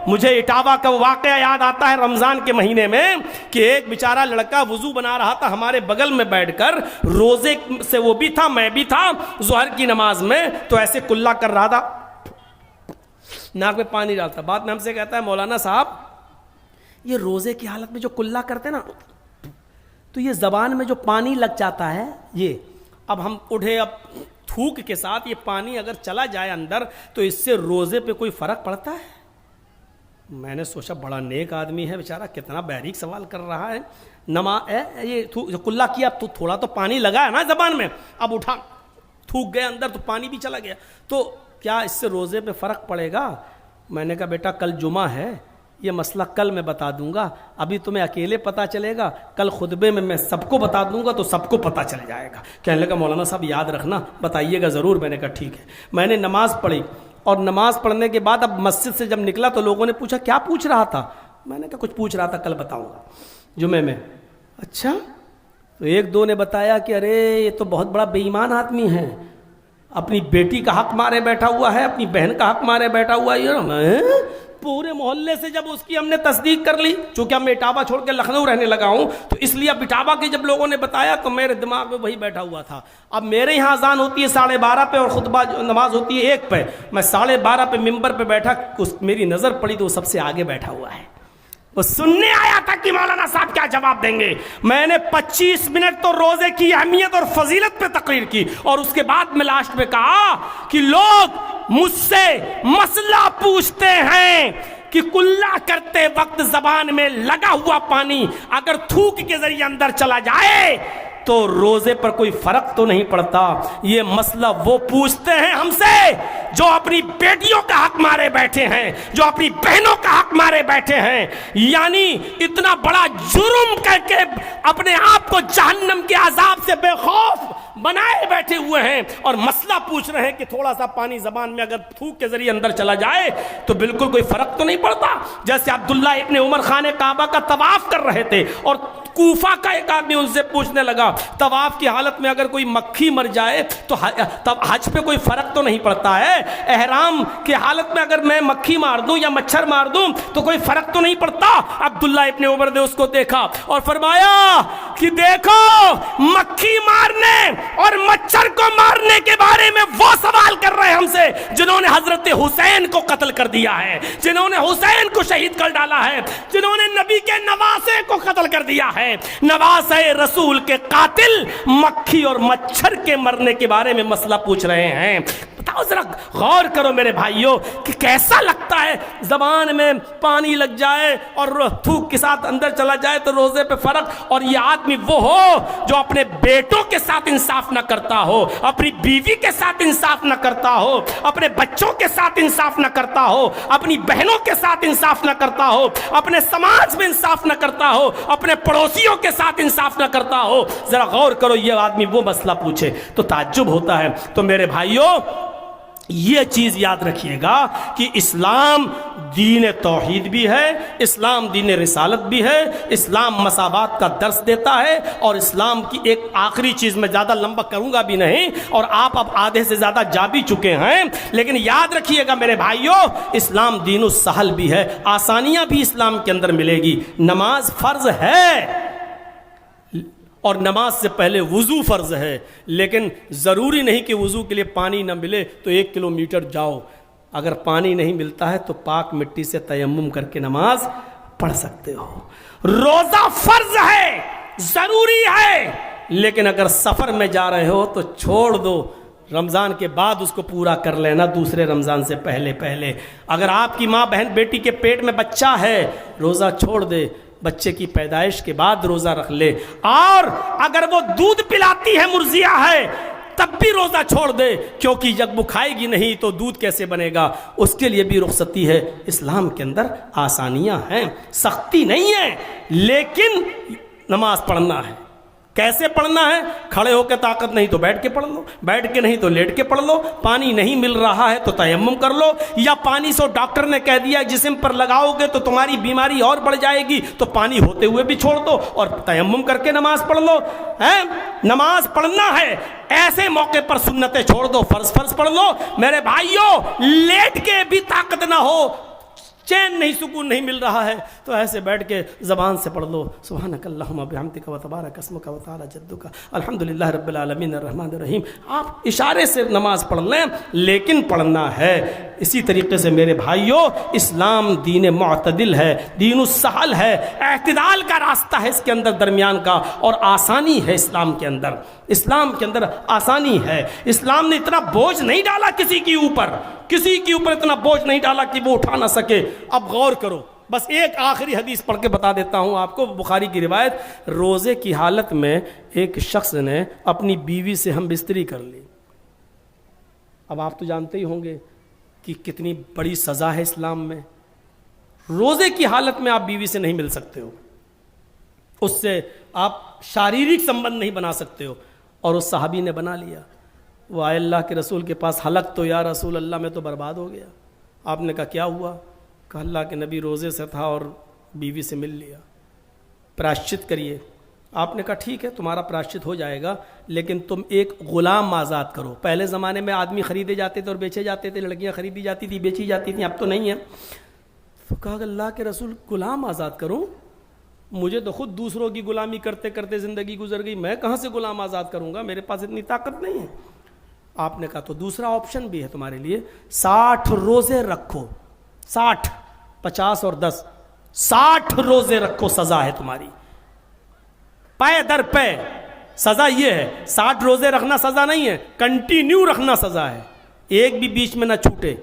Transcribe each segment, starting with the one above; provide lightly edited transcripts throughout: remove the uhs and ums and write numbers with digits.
مجھے اٹاوا کا واقعہ یاد آتا ہے رمضان کے مہینے میں کہ ایک بیچارہ لڑکا وضو بنا رہا تھا ہمارے بغل میں بیٹھ کر، روزے سے وہ بھی تھا میں بھی تھا، ظہر کی نماز میں تو ایسے کلا کر رہا تھا، ناک میں پانی ڈالتا، بعد میں ہم سے کہتا ہے مولانا صاحب یہ روزے کی حالت میں جو کلا کرتے نا تو یہ زبان میں جو پانی لگ جاتا ہے، یہ اب ہم اٹھے، اب تھوک کے ساتھ یہ پانی اگر چلا جائے اندر تو اس سے روزے پہ کوئی فرق پڑتا ہے؟ میں نے سوچا بڑا نیک آدمی ہے بیچارہ، کتنا باریک سوال کر رہا ہے. یہ کلا کیا تو تھوڑا تو پانی لگا ہے نا زبان میں، اب اٹھا تھوک گیا اندر تو پانی بھی چلا گیا، تو کیا اس سے روزے پہ فرق پڑے گا؟ میں نے کہا بیٹا کل جمعہ ہے، یہ مسئلہ کل میں بتا دوں گا، ابھی تمہیں اکیلے پتہ چلے گا، کل خطبے میں سب کو بتا دوں گا تو سب کو پتہ چل جائے گا. کہنے لگا مولانا صاحب یاد رکھنا، بتائیے گا ضرور. میں نے کہا ٹھیک ہے. میں نے نماز پڑھی اور نماز پڑھنے کے بعد اب مسجد سے جب نکلا تو لوگوں نے پوچھا کیا پوچھ رہا تھا؟ میں نے کہا کچھ پوچھ رہا تھا، کل بتاؤں گا جمعے میں. اچھا؟ تو ایک دو نے بتایا کہ ارے یہ تو بہت بڑا بے ایمان آدمی ہے، اپنی بیٹی کا حق مارے بیٹھا ہوا ہے، اپنی بہن کا حق مارے بیٹھا ہوا ہے. پورے محلے سے جب اس کی ہم نے تصدیق کر لی، چونکہ اب میں اٹاوا چھوڑ کے لکھنؤ رہنے لگا ہوں تو اس لیے اب اٹاوا کے جب لوگوں نے بتایا تو میرے دماغ میں وہی بیٹھا ہوا تھا. اب میرے یہاں اذان ہوتی ہے 12:30 پہ اور خطبہ نماز ہوتی ہے 1 پہ. میں 12:30 پہ ممبر پہ بیٹھا، میری نظر پڑی تو وہ سب سے آگے بیٹھا ہوا ہے، وہ سننے آیا تھا کہ مولانا صاحب کیا جواب دیں گے. میں نے 25 منٹ تو روزے کی اہمیت اور فضیلت پہ تقریر کی اور اس کے بعد میں لاسٹ میں کہا کہ لوگ مجھ سے مسئلہ پوچھتے ہیں کہ کلا کرتے وقت زبان میں لگا ہوا پانی اگر تھوک کے ذریعے اندر چلا جائے تو روزے پر کوئی فرق تو نہیں پڑتا. یہ مسئلہ وہ پوچھتے ہیں ہم سے جو اپنی بیٹیوں کا حق مارے بیٹھے ہیں، جو اپنی بہنوں کا حق مارے بیٹھے ہیں، یعنی اتنا بڑا جرم کر کے اپنے آپ کو جہنم کے عذاب سے بے خوف بنائے بیٹھے ہوئے ہیں اور مسئلہ پوچھ رہے ہیں کہ تھوڑا سا پانی زبان میں اگر تھوک کے ذریعے اندر چلا جائے تو بالکل کوئی فرق تو نہیں پڑتا. جیسے عبداللہ ابن عمر خانہ کعبہ کا طواف کر رہے تھے اور کوفہ کا ایک آدمی ان سے پوچھنے لگا طواف کی حالت میں اگر کوئی مکھی مر جائے تو حج پہ کوئی فرق تو نہیں پڑتا ہے؟ احرام کی حالت میں اگر میں مکھی مار دوں یا مچھر مار دوں تو کوئی فرق تو نہیں پڑتا؟ عبداللہ ابن عمر نے اس کو دیکھا اور فرمایا کہ دیکھو مکھی مارنے اور مچھر کو مارنے کے بارے میں وہ سوال کر رہے ہیں ہم سے جنہوں نے حضرت حسین کو قتل کر دیا ہے، جنہوں نے حسین کو شہید کر ڈالا ہے، جنہوں نے نبی کے نواسے کو قتل کر دیا ہے. نواسے رسول کے قاتل مکھی اور مچھر کے مرنے کے بارے میں مسئلہ پوچھ رہے ہیں. بتاؤ ذرا غور کرو میرے بھائیوں کہ کیسا لگتا ہے زبان میں پانی لگ جائے اور تھوک کے ساتھ اندر چلا جائے تو روزے پہ فرق. اور یہ آدمی وہ ہو جو اپنے بیٹوں کے ساتھ انصاف نہ کرتا ہو، اپنی بیوی کے ساتھ انصاف نہ کرتا ہو، اپنے بچوں کے ساتھ انصاف نہ کرتا ہو، اپنی بہنوں کے ساتھ انصاف نہ کرتا ہو، اپنے سماج میں انصاف نہ کرتا ہو، اپنے پڑوسیوں کے ساتھ انصاف نہ کرتا ہو. ذرا غور کرو یہ آدمی وہ مسئلہ پوچھے تو تعجب ہوتا ہے. تو میرے بھائیوں یہ چیز یاد رکھیے گا کہ اسلام دین توحید بھی ہے، اسلام دین رسالت بھی ہے، اسلام مساوات کا درس دیتا ہے. اور اسلام کی ایک آخری چیز میں زیادہ لمبا کروں گا بھی نہیں اور آپ اب آدھے سے زیادہ جا بھی چکے ہیں، لیکن یاد رکھیے گا میرے بھائیوں اسلام دین السہل بھی ہے، آسانیاں بھی اسلام کے اندر ملے گی. نماز فرض ہے اور نماز سے پہلے وضو فرض ہے، لیکن ضروری نہیں کہ وضو کے لیے پانی نہ ملے تو 1 کلومیٹر جاؤ. اگر پانی نہیں ملتا ہے تو پاک مٹی سے تیمم کر کے نماز پڑھ سکتے ہو. روزہ فرض ہے، ضروری ہے، لیکن اگر سفر میں جا رہے ہو تو چھوڑ دو، رمضان کے بعد اس کو پورا کر لینا، دوسرے رمضان سے پہلے. اگر آپ کی ماں بہن بیٹی کے پیٹ میں بچہ ہے روزہ چھوڑ دے، بچے کی پیدائش کے بعد روزہ رکھ لے. اور اگر وہ دودھ پلاتی ہے مرضیہ ہے تب بھی روزہ چھوڑ دے، کیونکہ جب وہ کھائے گی نہیں تو دودھ کیسے بنے گا، اس کے لیے بھی رخصتی ہے. اسلام کے اندر آسانیاں ہیں، سختی نہیں ہے، لیکن نماز پڑھنا ہے. کیسے پڑھنا ہے؟ کھڑے ہو کے طاقت نہیں تو بیٹھ کے پڑھ لو، بیٹھ کے نہیں تو لیٹ کے پڑھ لو. پانی نہیں مل رہا ہے تو تیمم کر لو، یا پانی سے ڈاکٹر نے کہہ دیا جسم پر لگاؤ گے تو تمہاری بیماری اور بڑھ جائے گی تو پانی ہوتے ہوئے بھی چھوڑ دو اور تیمم کر کے نماز پڑھ لو. نماز پڑھنا ہے، ایسے موقع پر سنتیں چھوڑ دو، فرض پڑھ لو. میرے بھائیوں لیٹ کے بھی طاقت نہ ہو چین نہیں، سکون نہیں مل رہا ہے، تو ایسے بیٹھ کے زبان سے پڑھ لو سبحانک اللہم بحمدک و تبارک اسمک و تعالی جدک الحمدللہ رب العالمین الرحمن الرحیم. آپ اشارے سے نماز پڑھ لیں، لیکن پڑھنا ہے. اسی طریقے سے میرے بھائیوں، اسلام دین معتدل ہے، دین السہل ہے، اعتدال کا راستہ ہے اس کے اندر، درمیان کا، اور آسانی ہے اسلام کے اندر. اسلام کے اندر آسانی ہے. اسلام نے اتنا بوجھ نہیں ڈالا کسی کے اوپر، کسی کے اوپر اتنا بوجھ نہیں ڈالا کہ وہ اٹھا نہ سکے. اب غور کرو، بس ایک آخری حدیث پڑھ کے بتا دیتا ہوں آپ کو، بخاری کی روایت. روزے کی حالت میں ایک شخص نے اپنی بیوی سے ہم بستری کر لی. اب آپ تو جانتے ہی ہوں گے کہ کتنی بڑی سزا ہے اسلام میں. روزے کی حالت میں آپ بیوی سے نہیں مل سکتے ہو، اس سے آپ شاریرک سمبند نہیں بنا سکتے ہو. اور اس صحابی نے بنا لیا. وہ آئے اللہ کے رسول کے پاس، حلق تو یا رسول اللہ میں تو برباد ہو گیا. آپ نے کہا کیا ہوا؟ کہا اللہ کے نبی روزے سے تھا اور بیوی سے مل لیا، پراشچت کریے. آپ نے کہا ٹھیک ہے تمہارا پراشچت ہو جائے گا، لیکن تم ایک غلام آزاد کرو. پہلے زمانے میں آدمی خریدے جاتے تھے اور بیچے جاتے تھے، لڑکیاں خریدی جاتی تھی بیچی جاتی تھیں، اب تو نہیں ہے. تو کہا کہ اللہ کے رسول غلام آزاد کروں؟ مجھے تو خود دوسروں کی غلامی کرتے کرتے زندگی گزر گئی، میں کہاں سے غلام آزاد کروں گا، میرے پاس اتنی طاقت نہیں ہے. آپ نے کہا تو دوسرا آپشن بھی ہے تمہارے لیے، 60 روزے رکھو. 60، 50 اور 10، 60 روزے رکھو، سزا ہے تمہاری پے در پے. سزا یہ ہے، 60 روزے رکھنا سزا نہیں ہے، کنٹینیو رکھنا سزا ہے، ایک بھی بیچ میں نہ چھوٹے.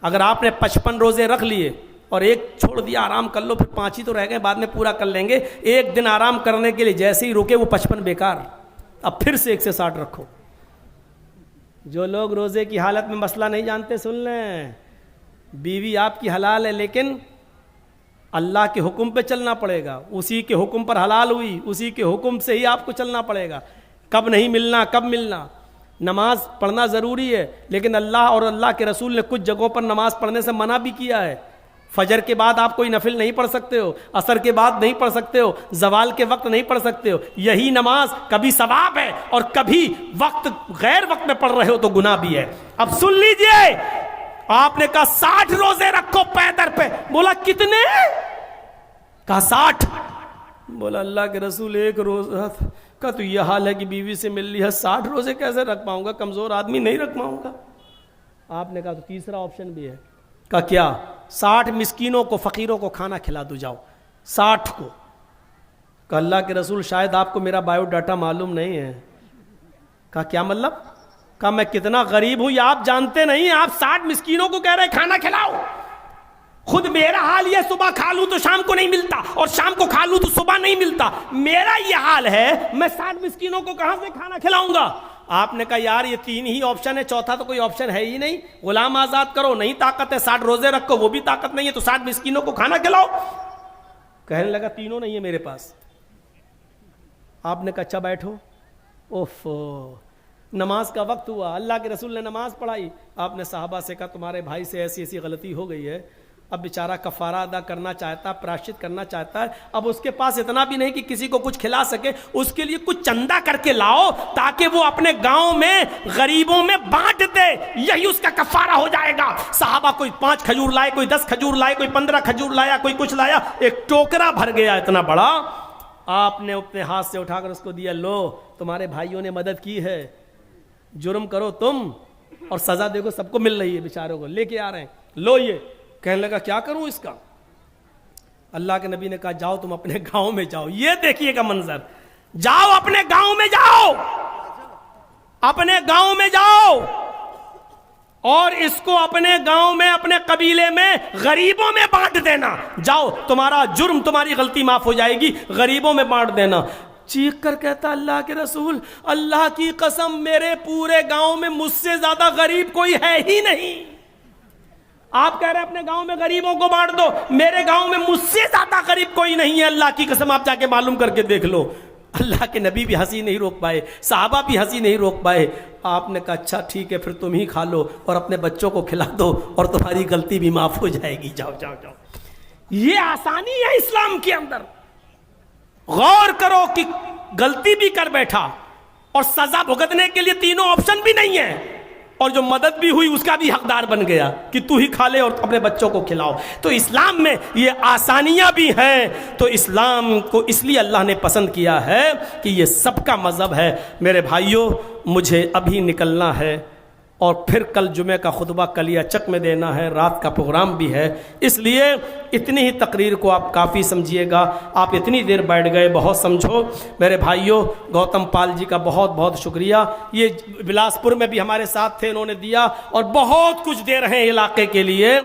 اگر آپ نے 55 روزے رکھ لیے اور ایک چھوڑ دیا، آرام کر لو، پھر 5 ہی تو رہ گئے، بعد میں پورا کر لیں گے. ایک دن آرام کرنے کے لیے جیسے ہی رکے وہ 55 بیکار. اب پھر سے 1 سے 60 رکھو. جو لوگ روزے کی حالت میں مسئلہ نہیں جانتے سن لیں، بیوی آپ کی حلال ہے، لیکن اللہ کے حکم پہ چلنا پڑے گا. اسی کے حکم پر حلال ہوئی، اسی کے حکم سے ہی آپ کو چلنا پڑے گا. کب نہیں ملنا، کب ملنا. نماز پڑھنا ضروری ہے، لیکن اللہ اور اللہ کے رسول نے کچھ جگہوں پر نماز پڑھنے سے منع بھی کیا ہے. فجر کے بعد آپ کوئی نفل نہیں پڑھ سکتے ہو، عصر کے بعد نہیں پڑھ سکتے ہو، زوال کے وقت نہیں پڑھ سکتے ہو. یہی نماز کبھی ثواب ہے اور کبھی وقت غیر وقت میں پڑھ رہے ہو تو گناہ بھی ہے. اب سن لیجئے، آپ نے کہا 60 روزے رکھو پے در پہ. بولا کتنے؟ کہا 60. بولا اللہ کے رسول ایک روزہ. کہا تو یہ حال ہے کہ بیوی سے مل لی ہے، 60 روزے کیسے رکھ پاؤں گا، کمزور آدمی نہیں رکھ پاؤں گا. آپ نے کہا تو تیسرا آپشن بھی ہے. کہا کیا؟ 60 مسکینوں کو، فقیروں کو کھانا کھلا دو جاؤ. 60 کو. کہا اللہ کے رسول شاید آپ کو میرا بایو ڈاٹا معلوم نہیں ہے. کہا کیا مطلب؟ کہا میں کتنا غریب ہوں یہ آپ جانتے نہیں، آپ 60 مسکینوں کو کہہ رہے کھانا کھلاؤ. خود میرا حال یہ، صبح کھا لوں تو شام کو نہیں ملتا، اور شام کو کھا لوں تو صبح نہیں ملتا. میرا یہ حال ہے، میں 60 مسکینوں کو کہاں سے کھانا کھلاؤں گا؟ آپ نے کہا یار یہ 3 ہی آپشن ہے، چوتھا تو کوئی آپشن ہے ہی نہیں. غلام آزاد کرو نہیں طاقت ہے، 60 روزے رکھو وہ بھی طاقت نہیں ہے، تو 60 مسکینوں کو کھانا کھلاؤ. کہنے لگا تینوں نہیں ہے میرے پاس. آپ نے کہا اچھا بیٹھو. اوف، نماز کا وقت ہوا، اللہ کے رسول نے نماز پڑھائی. آپ نے صحابہ سے کہا تمہارے بھائی سے ایسی ایسی غلطی ہو گئی ہے، اب بیچارہ کفارہ ادا کرنا چاہتا ہے، پراشچت کرنا چاہتا ہے. اب اس کے پاس اتنا بھی نہیں کہ کسی کو کچھ کھلا سکے، اس کے لیے کچھ چندہ کر کے لاؤ تاکہ وہ اپنے گاؤں میں غریبوں میں بانٹ دے، یہی اس کا کفارہ ہو جائے گا. صحابہ کوئی 5 کھجور لائے، کوئی 10 کھجور لائے، کوئی 15 کھجور لایا، کوئی کچھ لایا. ایک ٹوکرا بھر گیا اتنا بڑا. آپ نے اپنے ہاتھ سے اٹھا کر اس کو دیا. لو تمہارے بھائیوں نے مدد کی ہے، جرم کرو تم اور سزا دیکھو سب کو مل رہی ہے، بیچاروں کو لے کے آ رہے ہیں. لو یہ. کہنے لگا کیا کروں اس کا؟ اللہ کے نبی نے کہا جاؤ تم اپنے گاؤں میں جاؤ. یہ دیکھیے گا منظر، جاؤ اپنے گاؤں میں، جاؤ اپنے گاؤں میں جاؤ اور اس کو اپنے گاؤں میں، اپنے قبیلے میں غریبوں میں بانٹ دینا. جاؤ، تمہارا جرم، تمہاری غلطی معاف ہو جائے گی، غریبوں میں بانٹ دینا. چیخ کر کہتا اللہ کے رسول اللہ کی قسم میرے پورے گاؤں میں مجھ سے زیادہ غریب کوئی ہے ہی نہیں. آپ کہہ رہے ہیں اپنے گاؤں میں غریبوں کو بانٹ دو، میرے گاؤں میں مجھ سے زیادہ غریب کوئی نہیں ہے. اللہ کی قسم آپ جا کے معلوم کر کے دیکھ لو. اللہ کے نبی بھی ہنسی نہیں روک پائے، صحابہ بھی ہنسی نہیں روک پائے. آپ نے کہا اچھا ٹھیک ہے پھر تم ہی کھا لو اور اپنے بچوں کو کھلا دو اور تمہاری غلطی بھی معاف ہو جائے گی. جاؤ جاؤ جاؤ. یہ آسانی ہے اسلام کے اندر. غور کرو کہ غلطی بھی کر بیٹھا اور سزا بھگتنے کے لیے تینوں آپشن بھی نہیں ہے. اور جو مدد بھی ہوئی اس کا بھی حقدار بن گیا کہ تو ہی کھا لے اور اپنے بچوں کو کھلاؤ. تو اسلام میں یہ آسانیاں بھی ہیں. تو اسلام کو اس لیے اللہ نے پسند کیا ہے کہ یہ سب کا مذہب ہے. میرے بھائیوں مجھے ابھی نکلنا ہے اور پھر کل جمعہ کا خطبہ کلیا چک میں دینا ہے, رات کا پروگرام بھی ہے, اس لیے اتنی ہی تقریر کو آپ کافی سمجھیے گا. آپ اتنی دیر بیٹھ گئے, بہت سمجھو. میرے بھائیوں گوتم پال جی کا بہت بہت شکریہ. یہ بلاسپور میں بھی ہمارے ساتھ تھے, انہوں نے دیا اور بہت کچھ دے رہے ہیں علاقے کے لیے.